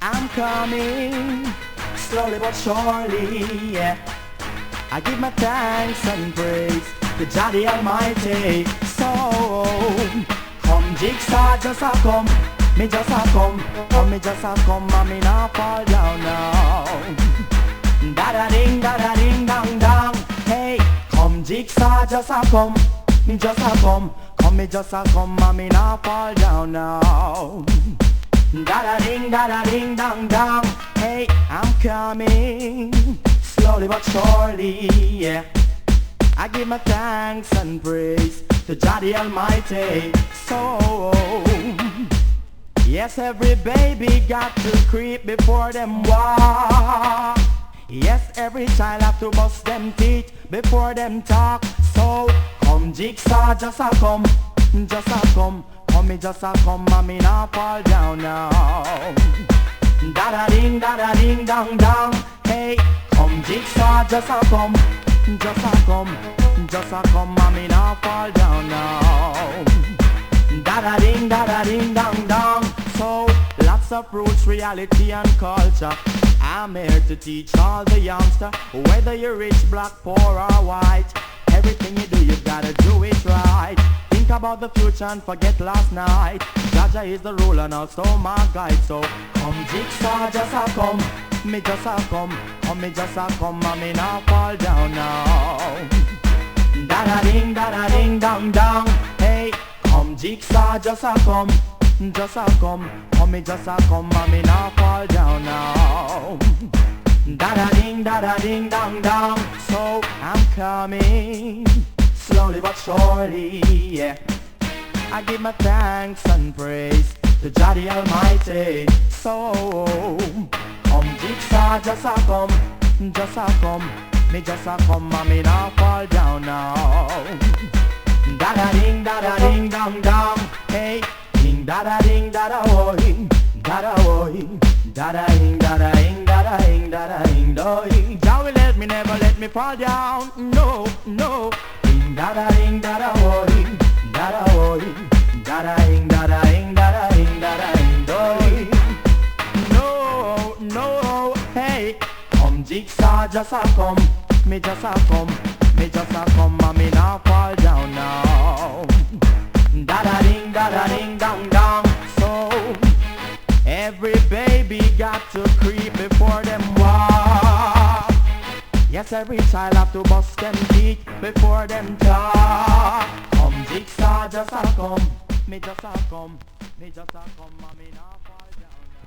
I'm coming, slowly but surely, yeah. I give my thanks and praise to Jah the Almighty. So, come Jigsaw, just a come, me just a come, me just a come, and me not fall down now. Da-da-ding, dang, dang. Hey, come Jigsaw, just a come, me just a come, me just a come, and me not fall down now. Da-da-ding, dang, dang. Hey, I'm coming, slowly but surely, yeah. I give my thanks and praise to Jah the Almighty. So, yes, every baby got to creep before them walk. Yes, every child have to bust them teeth before them talk. So, come Jigsaw, just a come, just a come, me just a come, and me not fall down now. Da-da-ding, dang, dang. Hey, come Jigsaw, just a come, just a come, and me not fall down now. Da-da-ding, dang, dang. So, lots of roots, reality and culture. I'm here to teach all the youngster, whether you're rich, black, poor or white. Everything you do, you gotta do it right. Think about the future and forget last night. Jaja is the ruler now, so my guide. So come Jigsaw, just a come, me just a come, me just a come, and me not fall down now. Da-da-ding, dang, dang. Hey, come Jigsaw, just a come, me just a come, and me not fall down now. Da-da-ding, dang, dang. So I'm coming, slowly but surely, yeah. I give my thanks and praise to Jah the Almighty. So, come Jigsaw, just a come, me just a come, and me not fall down now. Da-da-ding, dang, dang. Hey, ding, da-da-ding, da-da-woing, da-da-woing, da-da-ding, da-da-ding, da-da-ding, da-da-ding, da-ding. Jah will let me, never let me fall down, no, no. Ding, da-da-ding, da-da-woing, da-da-woing, da-da-ding, da-da-ding, da-da-ding, da-da-ding, da-ding. No, no, hey, come Jigsaw, just a come, me just a come, and me not fall down now. Da-da-ding, dang, dang. So, every baby got to creep before them walk. Yes, every child have to bust them teeth before them talk. Come Jigsaw, just a come, me just a come, and me not fall down.